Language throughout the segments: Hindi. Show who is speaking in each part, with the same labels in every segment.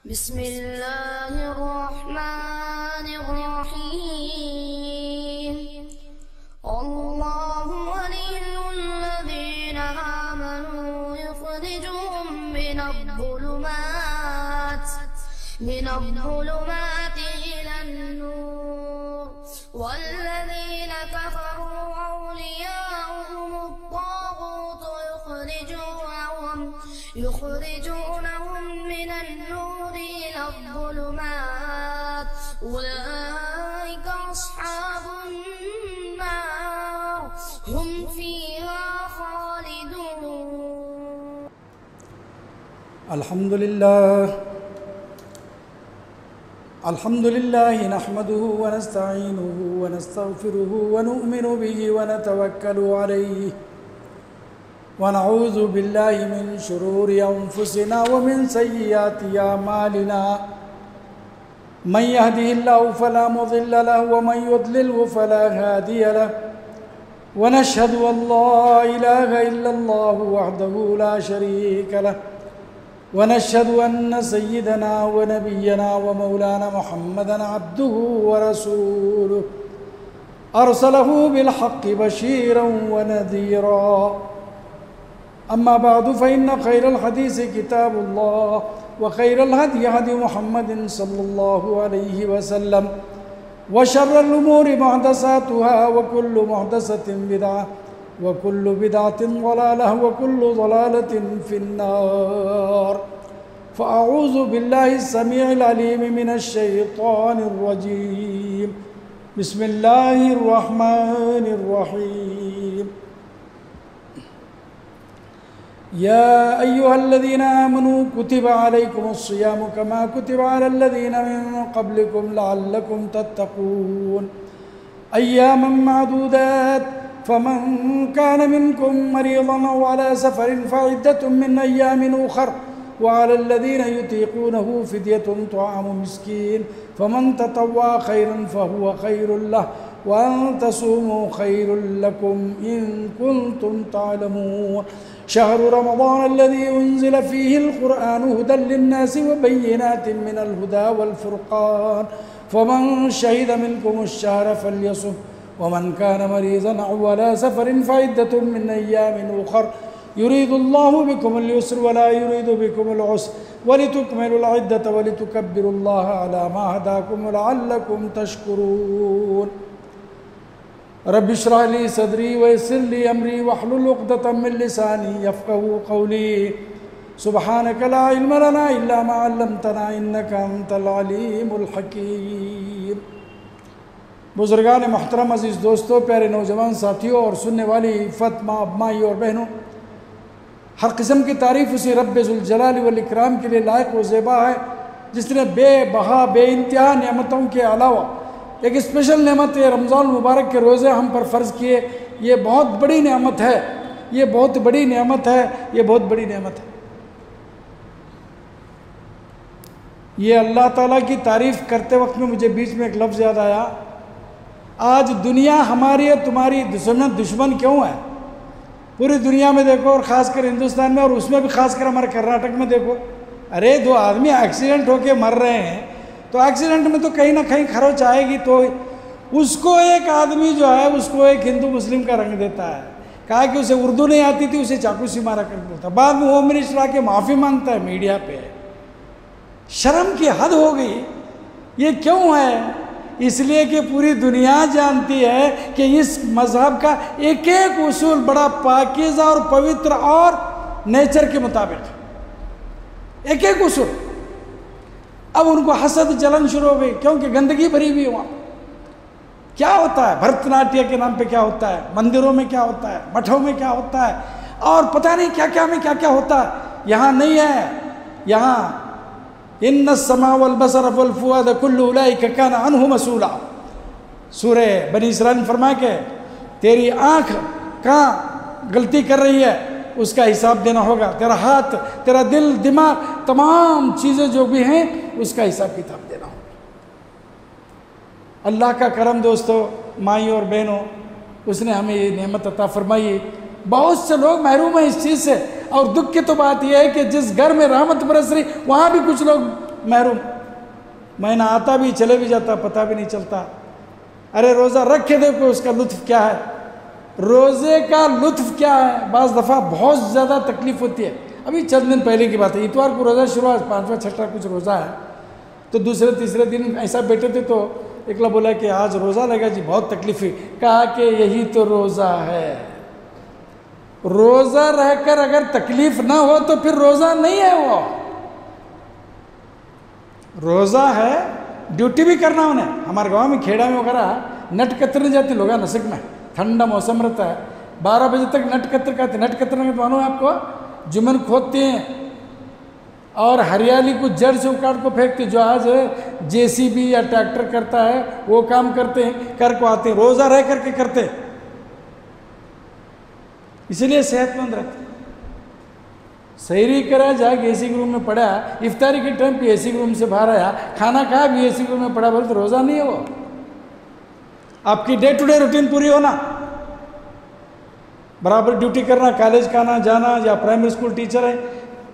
Speaker 1: बिस्मिल्लाहिर्रहमानिर्रहीम। अल्लाहु वलियुल्लज़ीना आमनू युख़रिजुहुम मिनज़्ज़ुलुमाति इलन्नूर वल्लज़ीना कफ़रू अवलियाउहुमुत्ताग़ूत युख़रिजूनहुम मिनन्नूरि इलज़्ज़ुलुमात उलाइका अस्हाबुन्नार हुम फ़ीहा ख़ालिदून।
Speaker 2: अल्हम्दुलिल्लाह नहमदुहु व नस्तईनुहु व नस्तगफिरुहु व नु'मिनु बिही व नतवक्कलु अलैहि व नऊज़ु बिल्लाहि मिन शुरूरि अंफुसिना व मिन सय्यिआति अमालिना मन यहदिहिल्लाहु फला मुज़िल्ल लहु व मन युद्लिल्हु फला हादिय लहु व नशहदु अल्ला इलाहा इल्लल्लाहु वहदहु ला शरीक लहु व नशहदु अन्न सय्यिदना व नबिय्यना व मौलाना मुहम्मदन अब्दुहु व रसूलुहु अरसलहु बिलहक्कि बशीरन व नज़ीरा। अम्मा बअदु फ़इन्न खैरल हदीसी किताबुल्लाह व खैरल हदी हदी मुहम्मदिन सल्लल्लाहु अलैहि वसल्लम व शर्रल उमूरि मुहदसातुहा व कुल्लु मुहदसतिन बिदअह व कुल्लु बिदअतिन ज़लालह व कुल्लु ज़लालतिन फिन्नार। फ़अऊज़ु बिल्लाहि समीइल अलीम मिनश शैतानिर रजीम। बिस्मिल्लाहिर रहमानिर रहीम। या अय्युहल्लज़ीना आमनू कुतिबा अलैकुमुस्सियामु कमा कुतिबा अलल्लज़ीना मिन क़ब्लिकुम लअल्लकुम तत्तक़ून अय्यामम मादूदात फमन कान मिनकुम मरीज़न औ अला सफ़रिन फ़इद्दतुम मिन अय्यामिन उख़र व अलल्लज़ीना युतीक़ूनहु फ़िद्यतुन तआमु मिस्कीन फमन ततव्वा खैरन फ़हुव खैरुल लहु व अन तसूमू खैरुल लकुम इन कुन्तुम तअलमून। शहरु रमज़ान अल्लज़ी उन्ज़िल फ़ीहिल क़ुरआनु हुदल लिन्नासि व बय्यिनातिन मिनल हुदा वल फ़ुरक़ान फ़मन शहिद मिनकुमुश्शहर फ़ल्यसुम व मन कान मरीज़न औ अला सफ़रिन फ़इद्दतुम मिन अय्यामिन उख़र युरीदुल्लाहु बिकुमुल युस्र व ला युरीदु बिकुमुल उस्र व लितुकमिलुल इद्दत व लितुकब्बिरुल्लाह अला मा हदाकुम व लअल्लकुम तशकुरून। रब्बि इश्रह ली सदरी व यस्सिर ली अमरी वहलुल उक़दतम मिन लिसानी यफ़क़हू क़ौली सुब्हानक ला इल्म लना इल्ला मा अल्लमतना इन्नका अंतल अलीमुल हकीम। बुज़ुर्गान मोहतरम, अज़ीज़ दोस्तों, प्यारे नौजवान साथियों और सुनने वाली इफ़्फ़त माई और बहनों, हर किस्म की तारीफ़ उसी रब्बे ज़ुल जलाल वल इकराम के लिए लायक व ज़ेबा है जिसने बेबहा बेइंतहा नेमतों के अलावा एक स्पेशल नेमत है रमज़ान मुबारक के रोज़े हम पर फ़र्ज़ किए। ये बहुत बड़ी नेमत है, ये बहुत बड़ी नेमत है, ये बहुत बड़ी नेमत है। ये अल्लाह ताला की तारीफ़ करते वक्त में मुझे बीच में एक लफ्ज़ याद आया, आज दुनिया हमारी और तुम्हारी दुश्मन क्यों है? पूरी दुनिया में देखो और ख़ासकर हिंदुस्तान में और उसमें भी ख़ासकर हमारे कर्नाटक में देखो, अरे दो आदमी एक्सीडेंट होके मर रहे हैं तो एक्सीडेंट में तो कहीं ना कहीं खरोच आएगी, तो उसको एक आदमी जो है उसको एक हिंदू मुस्लिम का रंग देता है। कहा कि उसे उर्दू नहीं आती थी, उसे चाकू से मारा कर बोलता, बाद में होम मिनिस्टर आके माफ़ी मांगता है मीडिया पे। शर्म की हद हो गई। ये क्यों है? इसलिए कि पूरी दुनिया जानती है कि इस मज़हब का एक एक उसूल बड़ा पाकीज़ा और पवित्र और नेचर के मुताबिक, एक एक उसूल। अब उनको हसद जलन शुरू हो गई क्योंकि गंदगी भरी हुई वहाँ। क्या होता है भरतनाट्य के नाम पे, क्या होता है मंदिरों में, क्या होता है मठों में, क्या होता है, और पता नहीं क्या क्या में क्या क्या होता है। यहाँ नहीं है, यहाँ इन्नस समा वल बसर वल फुआद कुल्लु उलाइका कान अन्हु मसूला। सूरे बनी इसराइल में फरमाया कि तेरी आँख कहाँ गलती कर रही है उसका हिसाब देना होगा, तेरा हाथ, तेरा दिल, दिमाग, तमाम चीज़ें जो भी हैं उसका हिसाब किताब देना होगा। अल्लाह का करम दोस्तों, माई और बहनों, उसने हमें ये नेमत अता फरमाई। बहुत से लोग महरूम हैं इस चीज़ से, और दुख की तो बात यह है कि जिस घर में रहमत बरस रही वहाँ भी कुछ लोग महरूम, महीना आता भी चले भी जाता, पता भी नहीं चलता। अरे रोज़ा रख के देखो उसका लुत्फ़ क्या है, रोज़े का लुत्फ़ क्या है। बाज़ दफ़ा बहुत ज़्यादा तकलीफ़ होती है। अभी चंद दिन पहले की बात है, इतवार को रोज़ा शुरू, आज 5वां 6वां कुछ रोज़ा है, तो दूसरे तीसरे दिन ऐसा बैठे थे तो एकला बोला कि आज रोज़ा लगा जी, बहुत तकलीफ हुई। कहा कि यही तो रोज़ा है। रोज़ा रहकर अगर तकलीफ ना हो तो फिर रोज़ा नहीं है। वो रोज़ा है, ड्यूटी भी करना उन्हें। हमारे गांव में खेड़ा में वगैरह नट कतरने जाते लोग नसिक में, ठंडा मौसम रहता है, 12 बजे तक नट कतर करते। नट कतरने का तो मानो आपको, जुमन खोदते हैं और हरियाली को जड़ से उखाड़ को फेंकते। जो आज जेसीबी या ट्रैक्टर करता है वो काम करते हैं, कर को आते हैं, रोज़ा रह करके करते हैं, इसलिए सेहतमंद रहते। सहरी करा जाके एसी रूम में पड़ा, इफ्तारी के टाइम पे एसी रूम से बाहर आया, खाना खाया भी एसी रूम में पड़ा, बोले तो रोज़ा नहीं है वो। आपकी डे टू डे रूटीन पूरी होना, बराबर ड्यूटी करना, कॉलेज का आना जाना, या प्राइमरी स्कूल टीचर है,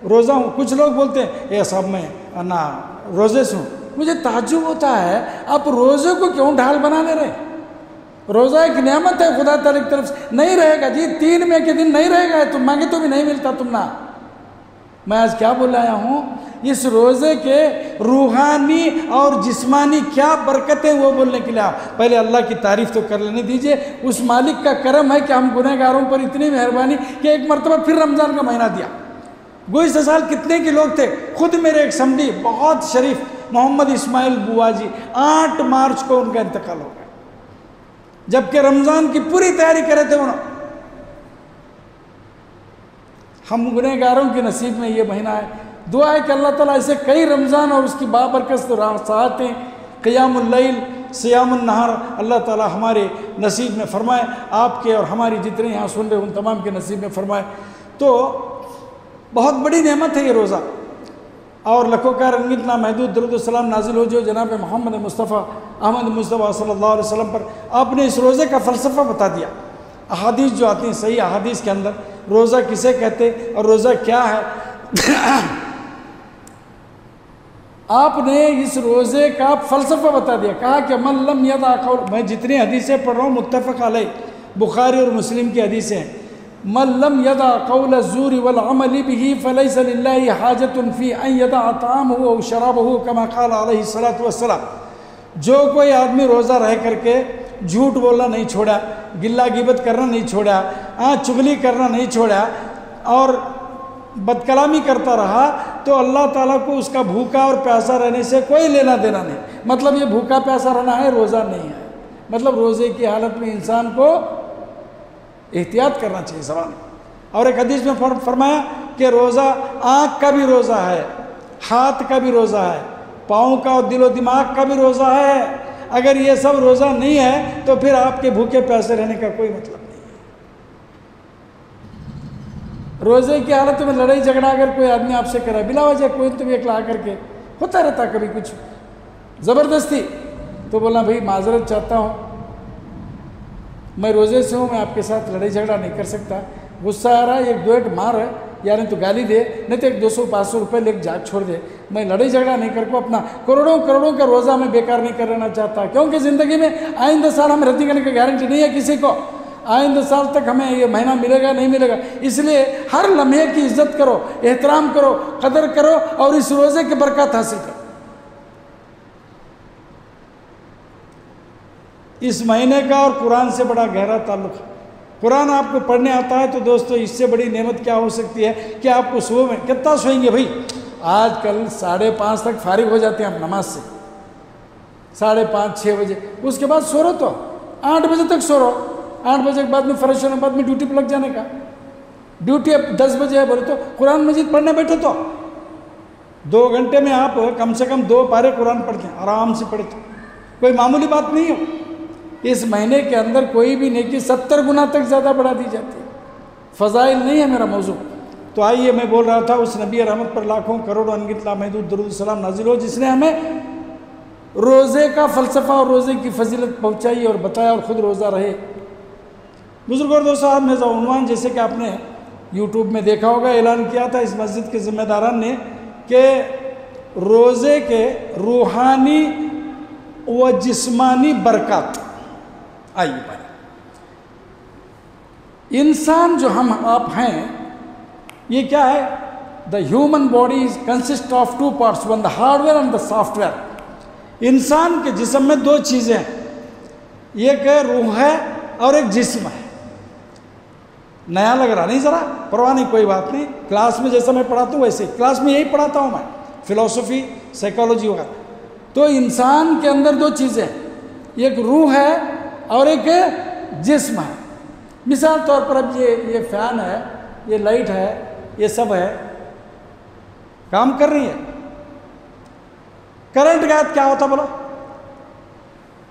Speaker 2: रोज़ा हूँ। कुछ लोग बोलते हैं ये सब मैं ना रोज़े से हूँ। मुझे ताज्जुब होता है आप रोज़े को क्यों ढाल बना ले रहे। रोज़ा एक नेमत है खुदा ताला की तरफ से। नहीं रहेगा जी, 3 मई के दिन नहीं रहेगा, तुम मांगे तो भी नहीं मिलता तुम ना। मैं आज क्या बोल आया हूँ, इस रोज़े के रूहानी और जिस्मानी क्या बरकतें वो बोलने के लिए आप पहले अल्लाह की तारीफ़ तो कर लेने दीजिए। उस मालिक का करम है कि हम गुनहगारों पर इतनी मेहरबानी कि एक मरतबा फिर रमज़ान का महीना दिया। गुज़िश्ता साल कितने के लोग थे, खुद मेरे एक समधी बहुत शरीफ मोहम्मद इस्माइल बुआ जी, 8 मार्च को उनका इंतकाल हो गया, जबकि रमज़ान की पूरी तैयारी कर रहे थे उन्होंने। हम गुनहगारों के नसीब में ये महीना है। दुआ है कि अल्लाह ताला ऐसे कई रमज़ान और उसकी बाबरकत साहतें, क़ियामुल लैल, सियामुन नहार अल्लाह ताला हमारे नसीब में फरमाए, आपके और हमारी जितने यहाँ सुन रहे उन तमाम के नसीब में फरमाए। तो बहुत बड़ी नेमत है ये रोज़ा। और लखों का रंगीत नामहदूद दरूद सलाम नाजिल हो जो जनाब मोहम्मद मुस्तफ़ा अहमद मुस्तफ़ा सल्लल्लाहु अलैहि वसल्लम पर। आपने इस रोज़े का फ़लसफ़ा बता दिया। अहादीस जो आती हैं, सही अहादीस के अंदर रोज़ा किसे कहते और रोज़ा क्या है आपने इस रोज़े का फ़लसफ़ा बता दिया। कहा कि मन लम यदा कौल, मैं जितनी हदीसें पढ़ रहा हूँ मुत्तफ़क़ अलैह, बुखारी और मुस्लिम की हदीसें हैं। मन लम यदा कौल ज़ूर वल अमल बिही फलैसा लिल्लाहि हाजतुन फ़ी अन यदा ताअमहु व शराबहु कमा क़ाल अलैहि सलातु वस्सलाम। जो कोई आदमी रोज़ा रह करके झूठ बोलना नहीं छोड़ा, गिल्ला गिबत करना नहीं छोड़ा, चुगली करना नहीं छोड़ा और बदकलामी करता रहा, तो अल्लाह ताला को उसका भूखा और प्यासा रहने से कोई लेना देना नहीं। मतलब ये भूखा प्यासा रहना है, रोज़ा नहीं है। मतलब रोज़े की हालत में इंसान को एहतियात करना चाहिए सवाल। और एक हदीस में फरमाया कि रोज़ा आँख का भी रोज़ा है, हाथ का भी रोज़ा है, पाँव का और दिलो दिमाग का भी रोज़ा है। अगर ये सब रोज़ा नहीं है तो फिर आपके भूखे प्यासे रहने का कोई मतलब नहीं है। रोज़े की हालत में लड़ाई झगड़ा अगर कोई आदमी आपसे करे बिला वजह, कोई तो भी एक ला करके होता रहता कभी कुछ ज़बरदस्ती, तो बोलना भाई माजरत चाहता हूँ, मैं रोज़े से हूँ, मैं आपके साथ लड़ाई झगड़ा नहीं कर सकता। गुस्सा आ रहा है, एक दो एक मार है या नहीं तो गाली दे, नहीं तो एक 200-500 रुपये लेकर जाग छोड़ दे। मैं लड़ाई झगड़ा नहीं कर को अपना करोड़ों करोड़ों का रोज़ा मैं बेकार नहीं करना चाहता, क्योंकि ज़िंदगी में आइंदा साल हम रद्दी करने की गारंटी नहीं है किसी को। आइंदा साल तक हमें ये महीना मिलेगा नहीं मिलेगा, इसलिए हर लम्हे की इज्जत करो, एहतराम करो, कदर करो और इस रोज़े की बरकत हासिल करो। इस महीने का और कुरान से बड़ा गहरा ताल्लुक़ है। कुरान आपको पढ़ने आता है तो दोस्तों इससे बड़ी नेमत क्या हो सकती है कि आपको सुबह में कितना सोएंगे भाई। आजकल 5:30 तक फारिग हो जाते हैं हम नमाज से, 5:30-6 बजे, उसके बाद सो रहो तो 8 बजे तक सो रहो। 8 बजे के बाद में फ्रेश होने के बाद में ड्यूटी पर लग जाने का। ड्यूटी अब 10 बजे है बोले तो कुरान मजीद पढ़ने बैठो तो 2 घंटे में आप कम से कम 2 पारे कुरान पढ़ के आराम से पढ़े तो कोई मामूली बात नहीं हो। इस महीने के अंदर कोई भी नेकी 70 गुना तक ज़्यादा बढ़ा दी जाती है। फ़ज़ाइल नहीं है मेरा मौजू। तो आइए, मैं बोल रहा था उस नबी रहमत पर लाखों करोड़ों अनगिनत लामहदूद दरूद सलाम नाजिल हो जिसने हमें रोज़े का फ़लसफ़ा और रोज़े की फजीलत पहुँचाई और बताया और ख़ुद रोज़ा रहे। बुजुर्ग और दोस्तों, आज मेरा उन्वान जैसे कि आपने यूट्यूब में देखा होगा, ऐलान किया था इस मस्जिद के ज़िम्मेदारान ने कि रोज़े के रूहानी व जिस्मानी बरकत। आइए भाई, इंसान जो हम आप हैं, ये क्या है? The human body consist of two parts, one the hardware and the software. इंसान के जिस्म में दो चीज़ें हैं, एक रूह है और एक जिस्म है। नया लग रहा नहीं, ज़रा परवाह नहीं, कोई बात नहीं। क्लास में जैसा मैं पढ़ाता हूँ वैसे क्लास में यही पढ़ाता हूँ मैं, फिलॉसफी साइकोलॉजी वगैरह। तो इंसान के अंदर दो चीज़ें हैं, एक रूह है और एक जिस्म है। मिसाल तौर पर अब ये फैन है, ये लाइट है, ये सब है, काम कर रही है। करंट गया क्या होता बोलो?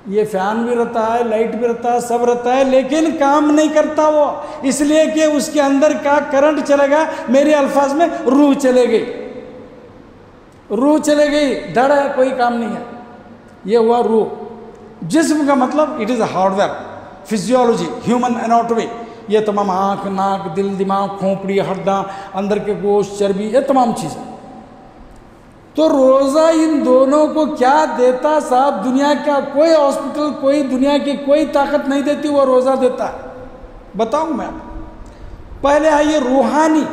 Speaker 2: ये फैन भी रहता है, लाइट भी रहता है, सब रहता है, लेकिन काम नहीं करता वो, इसलिए कि उसके अंदर का करंट चलेगा। मेरे अल्फाज में रूह चले गई, रूह चले गई, धड़ है, कोई काम नहीं है, ये हुआ रूह। जिस्म का मतलब it is a hardware, physiology, human anatomy, ये तमाम आँख, नाक, दिल, दिमाग, खोपड़ी, हड्डां, अंदर के गोश्त, चर्बी, ये तमाम चीज़ें। तो रोज़ा इन दोनों को क्या देता साहब? दुनिया का कोई हॉस्पिटल, कोई दुनिया की कोई ताकत नहीं देती, वो रोज़ा देता है। बताऊँ मैं पहले आइए रूहानी,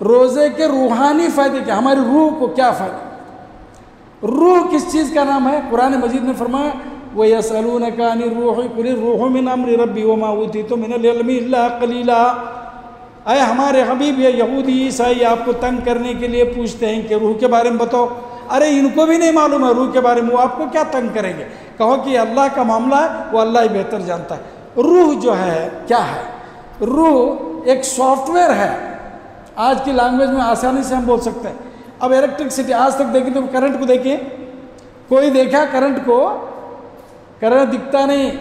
Speaker 2: रोज़े के रूहानी फ़ायदे क्या, हमारी रूह को क्या फ़ायदा? रूह किस चीज़ का नाम है? कुरान मजीद में फरमाया, व यसअलूनका अनिर रूह कुल रूह मिन अम्रि रब्बी व मा ऊतीतुम मिनल इल्मि इल्ला कलीला। अरे हमारे हबीब ये यहूदी ईसाई आपको तंग करने के लिए पूछते हैं कि रूह के बारे में बताओ। अरे इनको भी नहीं मालूम है रूह के बारे में, वो आपको क्या तंग करेंगे? कहो कि अल्लाह का मामला है, वो अल्लाह ही बेहतर जानता है। रूह जो है क्या है? रूह एक सॉफ्टवेयर है, आज की लैंग्वेज में आसानी से हम बोल सकते हैं। अब इलेक्ट्रिसिटी आज तक देखिए तो करंट को देखिए, कोई देखा करंट को? करंट दिखता नहीं,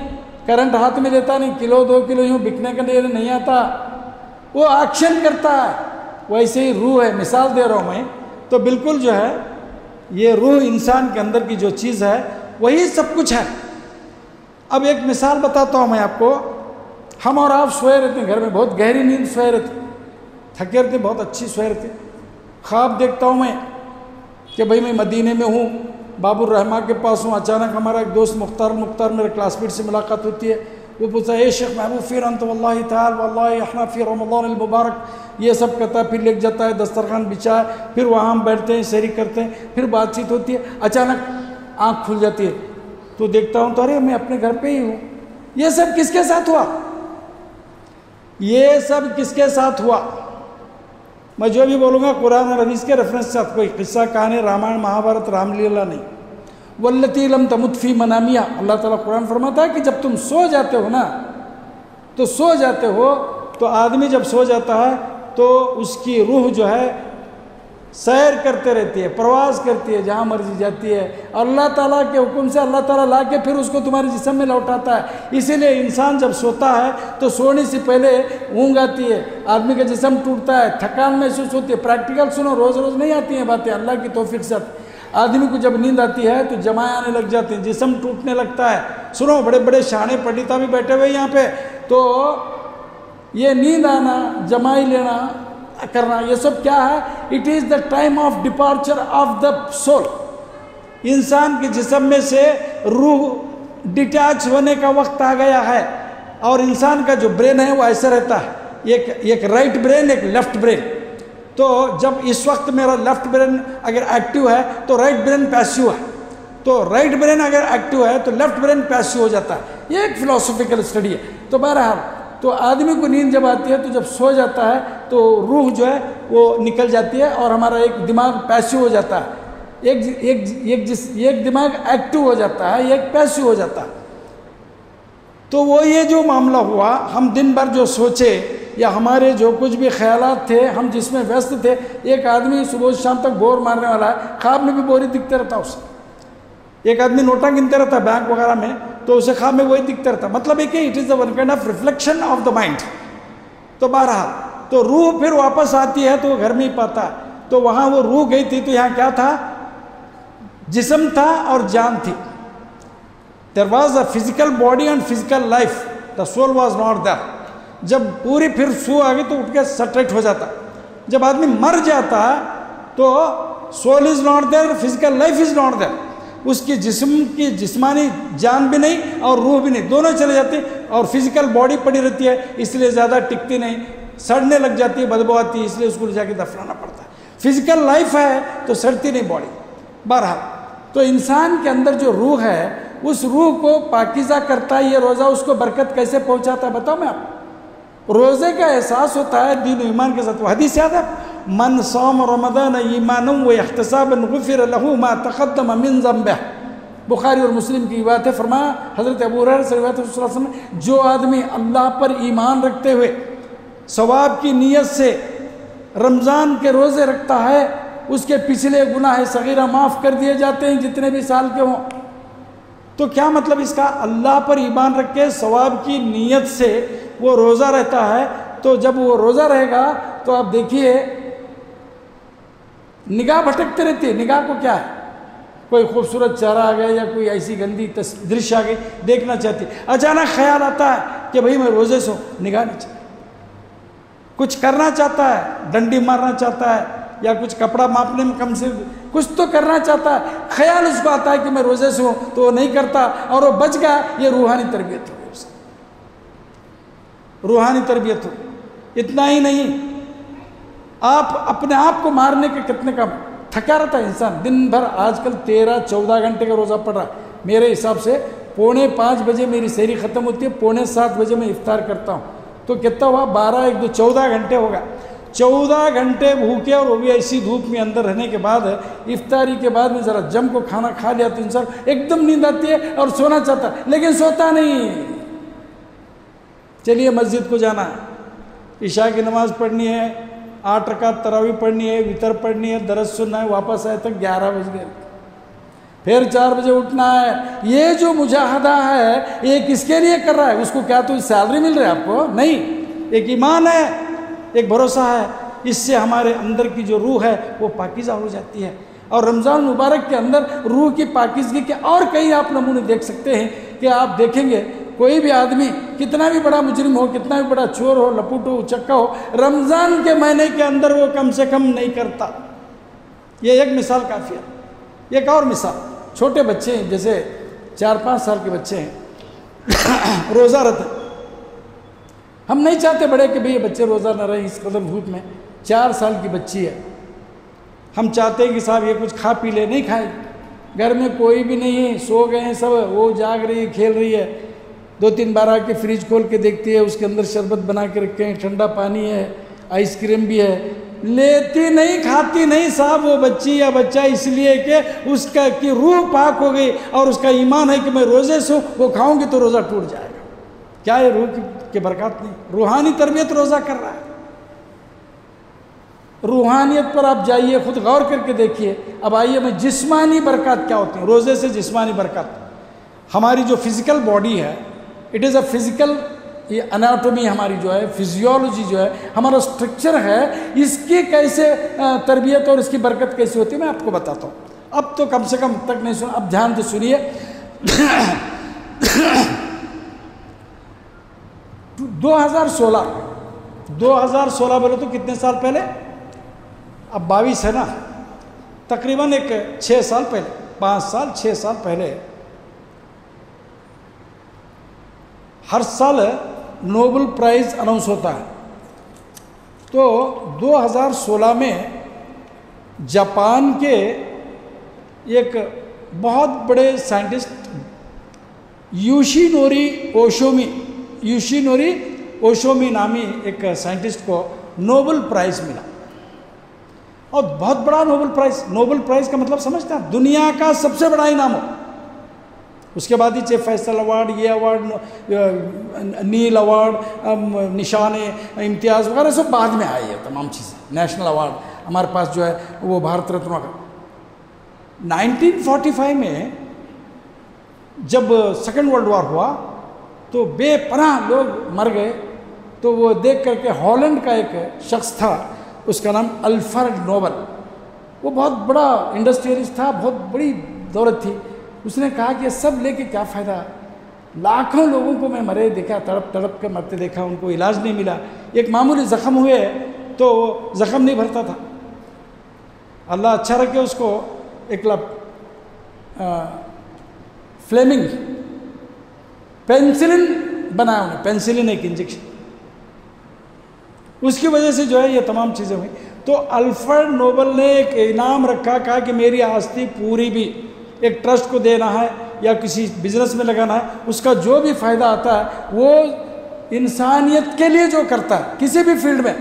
Speaker 2: करंट हाथ में लेता नहीं, किलो 2 किलो यूँ बिकने के लिए नहीं आता, वो एक्शन करता है। वैसे ही रूह है, मिसाल दे रहा हूँ मैं, तो बिल्कुल जो है ये रूह इंसान के अंदर की जो चीज़ है वही सब कुछ है। अब एक मिसाल बताता हूँ मैं आपको। हम और आप सोए रहते हैं घर में, बहुत गहरी नींद सोए रहते, थके रहते, बहुत अच्छी सोए रहते। ख्वाब देखता हूँ मैं कि भाई मैं मदीने में हूँ, बाबुर रहमान के पास हूँ। अचानक हमारा एक दोस्त मुख्तार मेरे क्लासमेट से मुलाकात होती है। वो पूछा, ए शेख महबूब फिर अंत वल्लाहि ताल वल्लाहि अहना फिर रमज़ान अल मुबारक, ये सब कहता है। फिर लेके जाता है, दस्तरखान बिछा है, फिर वहाँ हम बैठते हैं, सैरी करते हैं, फिर बातचीत होती है। अचानक आँख खुल जाती है तो देखता हूँ तो अरे मैं अपने घर पे ही हूँ। ये सब किसके साथ हुआ? ये सब किसके साथ हुआ? मैं जो भी बोलूँगा कुरान और हदीस के रेफरेंस के साथ, कोई किस्सा कहानी, रामायण महाभारत रामलीला नहीं। वल्लती लम तमुत फी मनामिया, अल्लाह ताला कुरान फरमाता है कि जब तुम सो जाते हो ना, तो सो जाते हो, तो आदमी जब सो जाता है तो उसकी रूह जो है सैर करते रहती है, प्रवास करती है, जहाँ मर्जी जाती है। अल्लाह ताला के हुक्म से अल्लाह ताला ला के फिर उसको तुम्हारे जिस्म में लौटाता है। इसीलिए इंसान जब सोता है तो सोने से पहले ऊँघ आती है, आदमी का जिस्म टूटता है, थकान महसूस होती है। प्रैक्टिकल सुनो, रोज़ रोज़ नहीं आती हैं बातें, अल्लाह की तौफीक से। आदमी को जब नींद आती है तो जमाएं आने लग जाती हैं, जिस्म टूटने लगता है। सुनो, बड़े बड़े शाने पंडिता भी बैठे हुए यहाँ पे, तो ये नींद आना, जमाई लेना, करना, ये सब क्या है? It is the time of departure of the soul. इंसान के जिस्म में से रूह डिटैच होने का वक्त आ गया है। और इंसान का जो ब्रेन है वो ऐसा रहता है, एक राइट ब्रेन, एक लेफ्ट ब्रेन। तो जब इस वक्त मेरा लेफ्ट ब्रेन अगर एक्टिव है तो राइट ब्रेन पैसिव है, तो राइट ब्रेन अगर एक्टिव है तो लेफ्ट ब्रेन पैसिव हो जाता है। ये एक फिलोसॉफिकल स्टडी है। तो बहरहाल, तो आदमी को नींद जब आती है तो जब सो जाता है तो रूह जो है वो निकल जाती है और हमारा एक दिमाग पैसिव हो जाता है। एक दिमाग एक्टिव हो जाता है, एक पैसिव हो जाता है। तो वो ये जो मामला हुआ, हम दिन भर जो सोचे या हमारे जो कुछ भी ख्यालात थे, हम जिसमें व्यस्त थे। एक आदमी सुबह शाम तक बोर मारने वाला है, ख्वाब में भी बोरी दिखते रहता उसे। एक आदमी नोटा गिनते रहता बैंक वगैरह में, तो उसे ख्वाब में वही दिखता रहता। मतलब है कि it is the one kind of reflection of the mind. तो बहरहाल, तो रूह फिर वापस आती है तो वो घर में ही पाता है। तो वहाँ वो रूह गई थी तो यहाँ क्या था? जिस्म था और जान थी। There was a physical body and physical life, the soul was not there. जब पूरी फिर सू आ गई तो उठ के सटरेट हो जाता। जब आदमी मर जाता तो soul is not there, physical life is not there, उसकी जिस्म की जिस्मानी जान भी नहीं और रूह भी नहीं, दोनों चले जाते हैं। और फिजिकल बॉडी पड़ी रहती है, इसलिए ज़्यादा टिकती नहीं, सड़ने लग जाती है, बदबू आती है, इसलिए उसको ले जाके दफनाना पड़ता है। फिजिकल लाइफ है तो सड़ती नहीं बॉडी। बहरहाल, तो इंसान के अंदर जो रूह है, उस रूह को पाकीज़ा करता है ये रोज़ा, उसको बरकत कैसे पहुंचाता है बताओ मैं आपको। रोज़े का एहसास होता है दीन ईमान के साथ। हदीस याद है, मन सौम रमज़ान ईमानुम व इहतिसाबन गुफ़िर लहू मा तक़द्दम मिन ज़ंबिह। बुखारी और मुस्लिम की बात है। फरमाया हज़रत अबू हुरैरा से रिवायत है, जो आदमी अल्लाह पर ईमान रखते हुए सवाब की नीयत से रमज़ान के रोज़े रखता है, उसके पिछले गुनाह सगीरा माफ़ कर दिए जाते हैं, जितने भी साल के हों। तो क्या मतलब इसका? अल्लाह पर ईमान रख के सवाब की नीयत से वो रोज़ा रहता है, तो जब वो रोज़ा रहेगा तो आप देखिए निगाह भटकते रहती है। निगाह को क्या है, कोई खूबसूरत चेहरा आ गया या कोई ऐसी गंदी दृश्य आ गई, देखना चाहती, अचानक ख्याल आता है कि भाई मैं रोज़े से हूँ, निगाह नहीं चाहती। कुछ करना चाहता है, डंडी मारना चाहता है, या कुछ कपड़ा मापने में कम से कुछ तो करना चाहता है, ख्याल उसको आता है कि मैं रोज़े से हूँ, तो वो नहीं करता और वो बच गया। ये रूहानी तरबियत हो गई उसकी, रूहानी तरबियत हो। इतना ही नहीं, आप अपने आप को मारने के कितने कम थका रहता है इंसान दिन भर। आजकल 13-14 घंटे का रोज़ा पड़ रहा है। मेरे हिसाब से 4:45 बजे मेरी सहरी ख़त्म होती है, 6:45 बजे मैं इफ्तार करता हूँ, तो कितना हुआ, 12, 1, 2, 14 घंटे होगा। 14 घंटे भूखे और वो भी ऐसी धूप में अंदर रहने के बाद, इफ्तारी के बाद में ज़रा जम को खाना खा लिया तो इंसान एकदम नींद आती है और सोना चाहता है, लेकिन सोता नहीं। चलिए मस्जिद को जाना है, इशा की नमाज़ पढ़नी है, 8 रकात तरावी पढ़नी है, वितर पढ़नी है, दरस सुनना है, वापस आए तक 11 बज गए, फिर 4 बजे उठना है। ये जो मुजाहदा है ये किसके लिए कर रहा है? उसको क्या तो सैलरी मिल रहा है आपको? नहीं, एक ईमान है, एक भरोसा है। इससे हमारे अंदर की जो रूह है वो पाकीज़ा हो जाती है। और रमज़ान मुबारक के अंदर रूह की पाकीज़गी के और कई आप नमूने देख सकते हैं कि आप देखेंगे कोई भी आदमी कितना भी बड़ा मुजरिम हो, कितना भी बड़ा चोर हो, लपूट हो, उचक्का हो, रमज़ान के महीने के अंदर वो कम से कम नहीं करता। ये एक मिसाल काफ़ी है। एक और मिसाल, छोटे बच्चे हैं, जैसे 4-5 साल के बच्चे हैं रोज़ा रखते। हम नहीं चाहते बड़े कि भाई ये बच्चे रोज़ा न रहे इस कदर धूप में। 4 साल की बच्ची है, हम चाहते हैं कि साहब ये कुछ खा पी ले, नहीं खाए। घर में कोई भी नहीं है, सो गए हैं सब, वो जाग रही है, खेल रही है। 2-3 बार आके फ्रिज खोल के देखती है, उसके अंदर शरबत बना के रखे हैं, ठंडा पानी है, आइसक्रीम भी है, लेती नहीं, खाती नहीं साहब वो बच्ची या बच्चा, इसलिए कि उसका की रूह पाक हो गई और उसका ईमान है कि मैं रोज़े से वो खाऊंगी तो रोज़ा टूट जाएगा। क्या है? रूह की बरकत नहीं, रूहानी तरबियत रोज़ा कर रहा है। रूहानियत पर आप जाइए, खुद गौर करके देखिए। अब आइए मैं जिस्मानी बरकत क्या होती है रोज़े से? जिस्मानी बरकत, हमारी जो फिज़िकल बॉडी है, इट इज़ अ फिज़िकल, ये अनाटोमी हमारी जो है, फिजियोलॉजी जो है, हमारा स्ट्रक्चर है, इसकी कैसे तरबियत और इसकी बरकत कैसे होती है मैं आपको बताता हूँ। अब तो कम से कम तक नहीं सुना, अब ध्यान से सुनिए। 2016 बोलो तो कितने साल पहले? अब 22 है ना, तकरीबन एक 6 साल पहले, 5 साल 6 साल पहले, हर साल नोबेल प्राइज़ अनाउंस होता है। तो 2016 में जापान के एक बहुत बड़े साइंटिस्ट यूशिनोरी ओशोमी नामी एक साइंटिस्ट को नोबेल प्राइज़ मिला, और बहुत बड़ा नोबेल प्राइज़। नोबेल प्राइज़ का मतलब समझते हैं? दुनिया का सबसे बड़ा इनाम हो। उसके बाद ही चाहे फैसल अवार्ड, ये अवार्ड, नील अवार्ड, निशान इम्तियाज़ वगैरह सब बाद में आई है, तमाम चीज़ें। नेशनल अवार्ड हमारे पास जो है वो भारत रत्न का। 1945 में जब सेकेंड वर्ल्ड वॉर हुआ तो बेपनाह लोग मर गए। तो वो देख करके हॉलैंड का एक शख्स था, उसका नाम अल्फ्रेड नोबल, वो बहुत बड़ा इंडस्ट्रियलिस्ट था, बहुत बड़ी दौलत थी। उसने कहा कि सब लेके क्या फ़ायदा, लाखों लोगों को मैं मरे देखा, तड़प तड़प के मरते देखा, उनको इलाज नहीं मिला। एक मामूली ज़ख़म हुए तो ज़ख़म नहीं भरता था, अल्लाह अच्छा रखे उसको, एक फ्लेमिंग पेंसिलिन बनाया उन्हें, पेंसिलिन एक इंजेक्शन, उसकी वजह से जो है ये तमाम चीज़ें हुई। तो अल्फ्रेड नोबल ने एक इनाम रखा, कहा कि मेरी आस्ती पूरी भी एक ट्रस्ट को देना है या किसी बिजनेस में लगाना है, उसका जो भी फायदा आता है वो इंसानियत के लिए जो करता है किसी भी फील्ड में,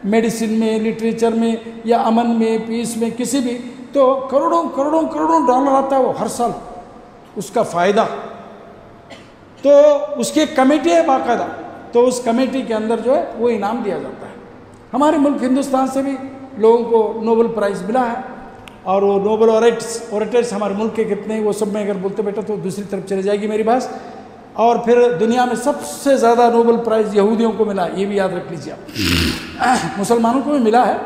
Speaker 2: मेडिसिन में, लिटरेचर में या अमन में, पीस में, किसी भी, तो करोड़ों करोड़ों करोड़ों डॉलर आता है वो हर साल उसका फ़ायदा। तो उसकी एक कमेटी है बाकायदा, तो उस कमेटी के अंदर जो है वो इनाम दिया जाता है। हमारे मुल्क हिंदुस्तान से भी लोगों को नोबेल प्राइज़ मिला है, और वो नोबेल ओरेटर्स हमारे मुल्क के कितने हैं वो सब मैं अगर बोलते बैठा तो दूसरी तरफ चली जाएगी मेरी बात। और फिर दुनिया में सबसे ज़्यादा नोबेल प्राइज़ यहूदियों को मिला, ये भी याद रख लीजिए आप। मुसलमानों को भी मिला है,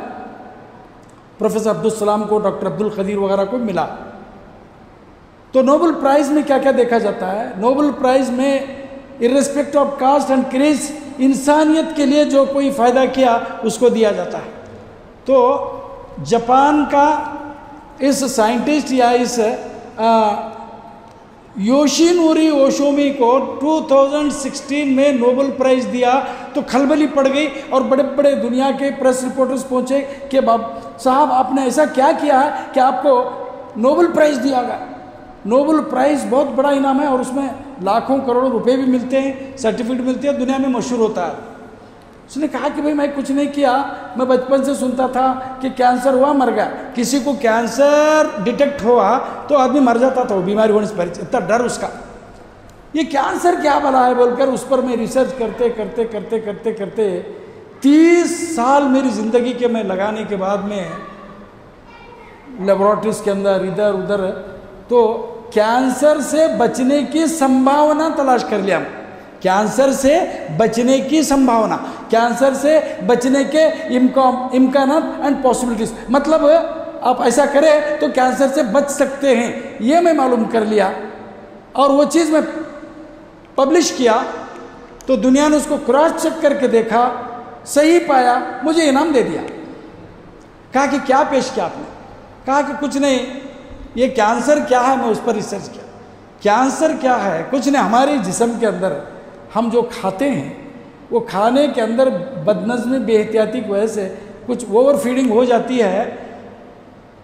Speaker 2: प्रोफेसर अब्दुल सलाम को, डॉक्टर अब्दुल कदीर वगैरह को मिला। तो नोबेल प्राइज़ में क्या क्या देखा जाता है? नोबेल प्राइज़ में इर्रेस्पेक्ट ऑफ कास्ट एंड क्रेज, इंसानियत के लिए जो कोई फ़ायदा किया उसको दिया जाता है। तो जापान का इस साइंटिस्ट या इस योशिनोरी ओशोमी को 2016 में नोबेल प्राइज़ दिया तो खलबली पड़ गई, और बड़े बड़े दुनिया के प्रेस रिपोर्टर्स पहुंचे कि साहब आपने ऐसा क्या किया है कि आपको नोबेल प्राइज़ दिया गया। नोबेल प्राइज़ बहुत बड़ा इनाम है और उसमें लाखों करोड़ों रुपए भी मिलते हैं, सर्टिफिकेट मिलती है, दुनिया में मशहूर होता है। उसने कहा कि भाई मैं कुछ नहीं किया, मैं बचपन से सुनता था कि कैंसर हुआ मर गया, किसी को कैंसर डिटेक्ट हुआ तो आदमी मर जाता था, वो बीमारी होने से पहले, इतना डर उसका, ये कैंसर क्या भला है बोलकर उस पर मैं रिसर्च करते करते करते करते करते 30 साल मेरी ज़िंदगी के मैं लगाने के बाद में लेबोरेटरीज के अंदर इधर उधर, तो कैंसर से बचने की संभावना तलाश कर लिया। कैंसर से बचने की संभावना, कैंसर से बचने के इम्कानात एंड पॉसिबिलिटीज, मतलब आप ऐसा करें तो कैंसर से बच सकते हैं, ये मैं मालूम कर लिया। और वो चीज़ मैं पब्लिश किया तो दुनिया ने उसको क्रॉस चेक करके देखा, सही पाया, मुझे इनाम दे दिया। कहा कि क्या पेश किया आपने? कहा कि कुछ नहीं, ये कैंसर क्या है मैं उस पर रिसर्च किया। कैंसर क्या है? कुछ नहीं, हमारे जिस्म के अंदर हम जो खाते हैं वो खाने के अंदर बदनज़मी बेहतियाती की वजह से कुछ ओवर फीडिंग हो जाती है,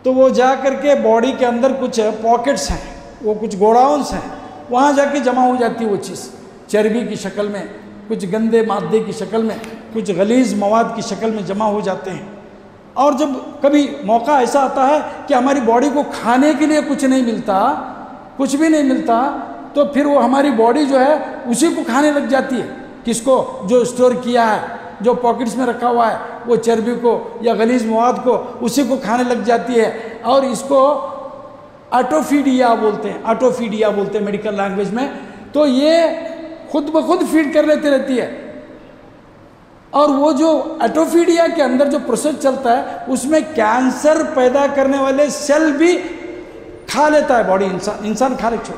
Speaker 2: तो वो जा कर के बॉडी के अंदर कुछ पॉकेट्स हैं, वो कुछ गोडाउन्स हैं, वहाँ जाके जमा हो जाती है वो चीज़, चर्बी की शक्ल में, कुछ गंदे मादे की शक्ल में, कुछ गलीज़ मवाद की शक्ल में जमा हो जाते हैं। और जब कभी मौका ऐसा आता है कि हमारी बॉडी को खाने के लिए कुछ नहीं मिलता, कुछ भी नहीं मिलता, तो फिर वो हमारी बॉडी जो है उसी को खाने लग जाती है। किसको? जो स्टोर किया है, जो पॉकेट्स में रखा हुआ है, वो चर्बी को या गलीज मवाद को, उसी को खाने लग जाती है। और इसको ऑटोफीडिया बोलते हैं, ऑटोफीडिया बोलते हैं मेडिकल लैंग्वेज में। तो ये खुद ब खुद फीड कर लेती रहती है। और वो जो ऑटोफीडिया के अंदर जो प्रोसेस चलता है उसमें कैंसर पैदा करने वाले सेल भी खा लेता है बॉडी, इंसान खा ले छोड़,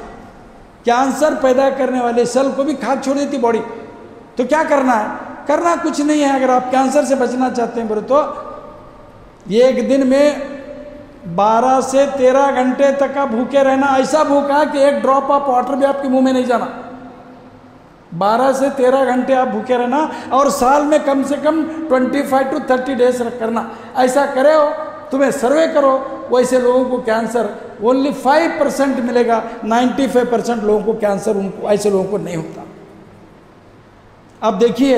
Speaker 2: कैंसर पैदा करने वाले सेल को भी खा छोड़ देती बॉडी। तो क्या करना है? करना कुछ नहीं है। अगर आप कैंसर से बचना चाहते हैं बोले तो एक दिन में 12 से 13 घंटे तक आप भूखे रहना, ऐसा भूखा कि एक ड्रॉप ऑफ वाटर भी आपके मुंह में नहीं जाना। 12 से 13 घंटे आप भूखे रहना, और साल में कम से कम 25 to 30 डेज करना। ऐसा करे हो, तुम्हें सर्वे करो, वैसे लोगों को कैंसर ओनली 5% मिलेगा, 95% लोगों को कैंसर उनको ऐसे लोगों को नहीं होता। अब देखिए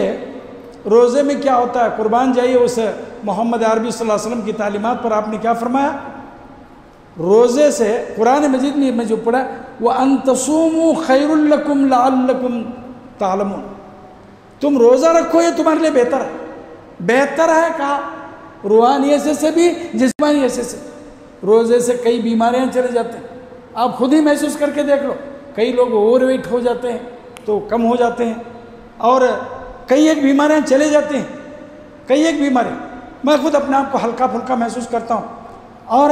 Speaker 2: रोज़े में क्या होता है, कुर्बान जाइए उस मोहम्मद अरबी सल्लल्लाहु अलैहि वसल्लम की तालीमात पर। आपने क्या फरमाया? रोज़े से कुरान मजीद में जो पढ़ा, वह अंतसूमु खैरुल लकुम लअल्लकुम तालमून, तुम रोज़ा रखो ये तुम्हारे लिए बेहतर है। बेहतर है कहा? रूहानी ऐसे से भी, जिस्मानी ऐसे से। रोज़े से कई बीमारियां चले जाते हैं, आप खुद ही महसूस करके देख लो। कई लोग ओवरवेट हो जाते हैं तो कम हो जाते हैं, और कई एक बीमारियां चले जाती हैं, कई एक बीमारी। मैं खुद अपने आप को हल्का फुल्का महसूस करता हूँ। और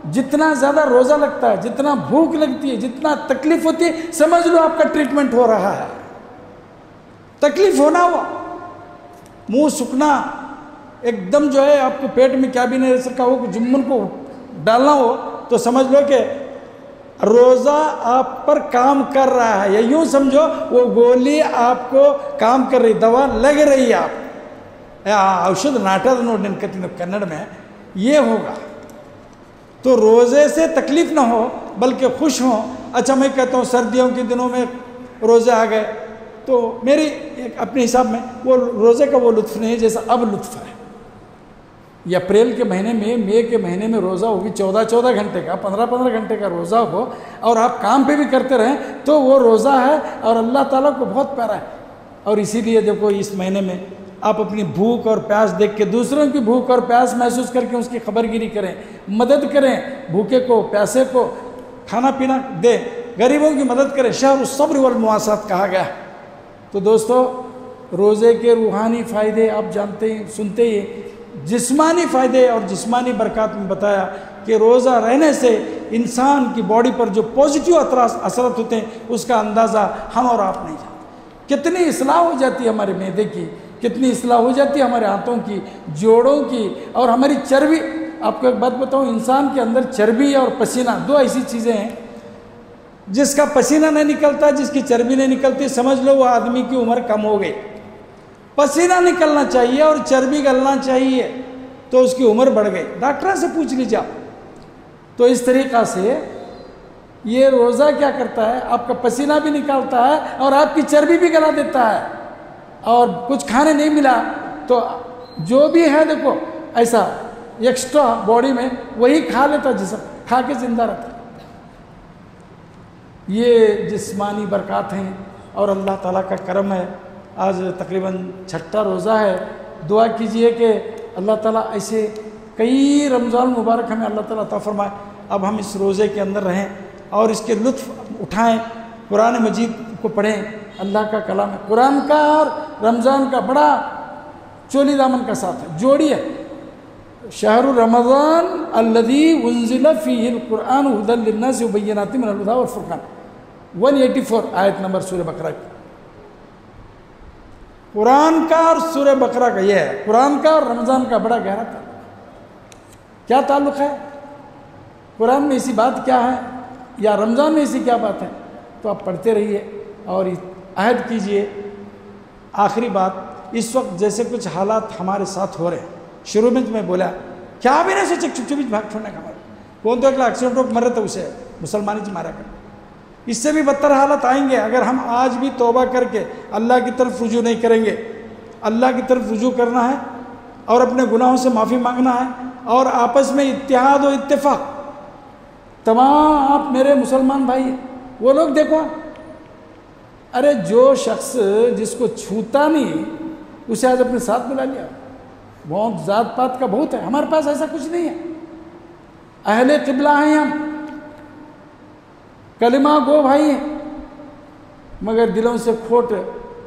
Speaker 2: जितना ज़्यादा रोज़ा लगता है, जितना भूख लगती है, जितना तकलीफ होती है, समझ लो आपका ट्रीटमेंट हो रहा है। तकलीफ होना हुआ, मुंह सूखना, एकदम जो है आपको पेट में क्या भी नहीं रह सका, वो जुम्मन को डालना हो तो समझ लो कि रोज़ा आप पर काम कर रहा है, या यूँ समझो वो गोली आपको काम कर रही, दवा लग रही है आप औषध नाटक नोट कन्नड़ में ये होगा। तो रोज़े से तकलीफ ना हो बल्कि खुश हो। अच्छा मैं कहता हूँ सर्दियों के दिनों में रोज़े आ गए तो मेरी एक अपने हिसाब में वो रोज़े का वो लुत्फ़ नहीं है जैसा अब लुत्फ़ है। ये अप्रैल के महीने में, मई के महीने में रोज़ा होगी 14-14 घंटे का, 15-15 घंटे का रोज़ा हो और आप काम पे भी करते रहें तो वो रोज़ा है और अल्लाह ताला को बहुत प्यारा है। और इसीलिए देखो इस महीने में आप अपनी भूख और प्यास देख के दूसरों की भूख और प्यास महसूस करके उसकी खबरगिरी करें, मदद करें, भूखे को प्यासे को खाना पीना दे, गरीबों की मदद करें। शहर सब्र वल मुआसात कहा गया। तो दोस्तों रोज़े के रूहानी फ़ायदे आप जानते ही सुनते ही, जिस्मानी फ़ायदे और जिस्मानी बरकत में बताया कि रोज़ा रहने से इंसान की बॉडी पर जो पॉजिटिव असरत होते हैं उसका अंदाज़ा हम और आप नहीं जानते। कितनी इस्लाह हो जाती है हमारे मैदे की, कितनी इस्लाह हो जाती है हमारे हाथों की, जोड़ों की और हमारी चर्बी। आपको एक बात बताऊं, इंसान के अंदर चर्बी और पसीना दो ऐसी चीज़ें हैं, जिसका पसीना नहीं निकलता, जिसकी चर्बी नहीं निकलती, समझ लो वो आदमी की उम्र कम हो गई। पसीना निकलना चाहिए और चर्बी गलना चाहिए तो उसकी उम्र बढ़ गई। डॉक्टर से पूछ लीजिए आप। तो इस तरीक़ा से ये रोज़ा क्या करता है, आपका पसीना भी निकालता है और आपकी चर्बी भी गला देता है। और कुछ खाने नहीं मिला तो जो भी है देखो ऐसा एक्स्ट्रा बॉडी में वही खा लेता, जिसम खा के जिंदा रहता। ये जिस्मानी बरकत हैं और अल्लाह ताला का करम है। आज तकरीबन 6ठा रोज़ा है। दुआ कीजिए कि अल्लाह ताला ऐसे कई रमज़ान मुबारक हमें अल्लाह ताला अता फरमाए। अब हम इस रोज़े के अंदर रहें और इसके लुत्फ़ उठाएं, कुरान मजीद को पढ़ें। अल्लाह का कलाम है। कुरान का और रमज़ान का बड़ा चोली दामन का साथ है, जोड़ी है। शहरु रमज़ान अल्लज़ी उन्ज़िला फ़ीहिल कुरान हुदल लिन्नासि व बय्यिनातिन मिनल हुदा वल फ़ुरक़ान, 184 आयत नंबर सूरह बकरा की। कुरान का और सूरह बकरा का ये है, कुरान का और रमज़ान का बड़ा गहरा ताल्लुक़। क्या ताल्लुक़ है? कुरान में ऐसी बात क्या है या रमज़ान में ऐसी क्या बात है? तो आप पढ़ते रहिए और अहद कीजिए। आखिरी बात, इस वक्त जैसे कुछ हालात हमारे साथ हो रहे हैं, शुरू में मैं बोला क्या भी नहीं सोचे चुप चुप भाग छोड़ने का हमारा कौन तो अगला एक्सीडेंट हो मर रहे थे उसे मुसलमान ही मारा कर। इससे भी बदतर हालत आएंगे अगर हम आज भी तौबा करके अल्लाह की तरफ रुजू नहीं करेंगे। अल्लाह की तरफ रुजू करना है और अपने गुनाहों से माफ़ी मांगना है और आपस में इत्तेहाद और इत्तेफाक। तमाम आप मेरे मुसलमान भाई वो लोग देखो, अरे जो शख्स जिसको छूता नहीं उसे आज अपने साथ बुला लिया। बहुत जात पात का बहुत है, हमारे पास ऐसा कुछ नहीं है। अहले किबला हैं हम, कलिमा गो भाई हैं, मगर दिलों से खोट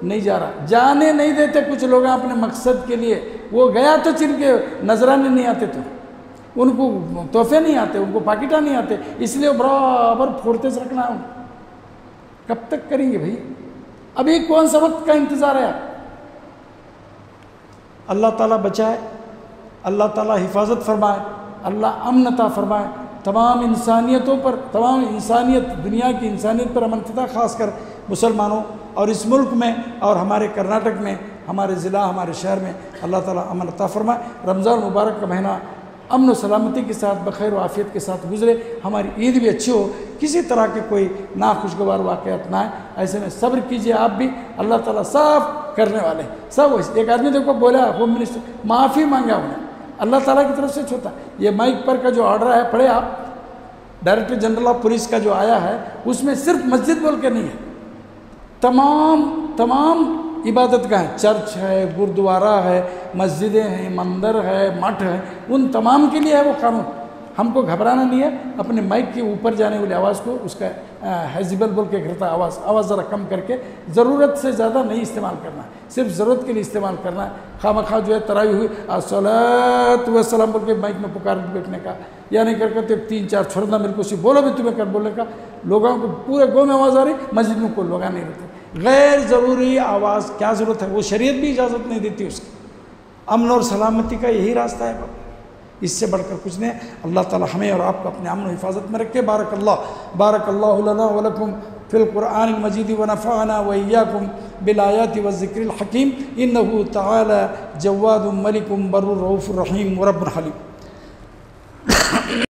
Speaker 2: नहीं जा रहा। जाने नहीं देते कुछ लोग अपने मकसद के लिए। वो गया तो जिनके नजराने नहीं आते, तो उनको तोहफे नहीं आते, उनको पाकिटा नहीं आते, इसलिए बराबर फोड़ते से रखना है। कब तक करेंगे भाई? अभी कौन सा वक्त का इंतज़ार है? अल्लाह ताला बचाए, अल्लाह ताला हिफाजत फरमाए, अल्लाह अमनता फरमाए तमाम इंसानियतों पर, तमाम इंसानियत, दुनिया की इंसानियत पर अमन फतह, ख़ासकर मुसलमानों और इस मुल्क में और हमारे कर्नाटक में, हमारे ज़िला, हमारे शहर में अल्लाह ताला अमन अता फरमाए। रमज़ान मुबारक का महीना अमन सलामती के साथ, बखैर व आफ़ियत के साथ गुजरे, हमारी ईद भी अच्छी हो, किसी तरह के कोई नाखुशगवार वाक़यात ना आए। ऐसे में सब्र कीजिए आप भी, अल्लाह ताला साफ करने वाले सब। एक आदमी देखो बोला होम मिनिस्टर, माफ़ी मांगा उन्हें, अल्लाह ताला की तरफ से छोटा। ये माइक पर का जो ऑर्डर है पढ़े आप, डायरेक्टर जनरल ऑफ पुलिस का जो आया है उसमें सिर्फ मस्जिद बोल के नहीं है, तमाम इबादत गाह, चर्च है, गुरुद्वारा है, मस्जिदें हैं, मंदिर है, मठ है, उन तमाम के लिए है वो कानून। हमको घबराना नहीं है, अपने माइक के ऊपर जाने वाली आवाज़ को, उसका हैजिबल बोल के करता आवाज़ ज़रा कम करके, ज़रूरत से ज़्यादा नहीं इस्तेमाल करना, सिर्फ ज़रूरत के लिए इस्तेमाल करना है। खामखा जो है तरावी हुई अस्सलातु वस्सलाम बोल के माइक में पुकार बैठने का, या नहीं करके तो 3-4 छोड़ना, मेरे को सिर्फ बोलो भी तुम्हें कर बोलने का। लोगों को पूरे गाँव में आवाज़ आ रही, मस्जिद में कोई लोग नहीं रहते। गैर ज़रूरी आवाज़ क्या ज़रूरत है? वो शरीयत भी इजाज़त नहीं देती उसकी। अमन और सलामती का यही रास्ता है बाबा। इससे बढ़कर कुछ नहीं। अल्लाह ताला हमें और आपको अपने अमन हिफाजत में रखे। बारकल्लाहु लना व लकुम फिल कुरआनिल मजीद व नफ़अना व इय्याकुम बिल आयाति व ज़िक्रिल हकीम। इन्नहु तआला जव्वादुम मलिकुम बर्रुर रऊफ़ुर रहीम व रब्बुल हलीम।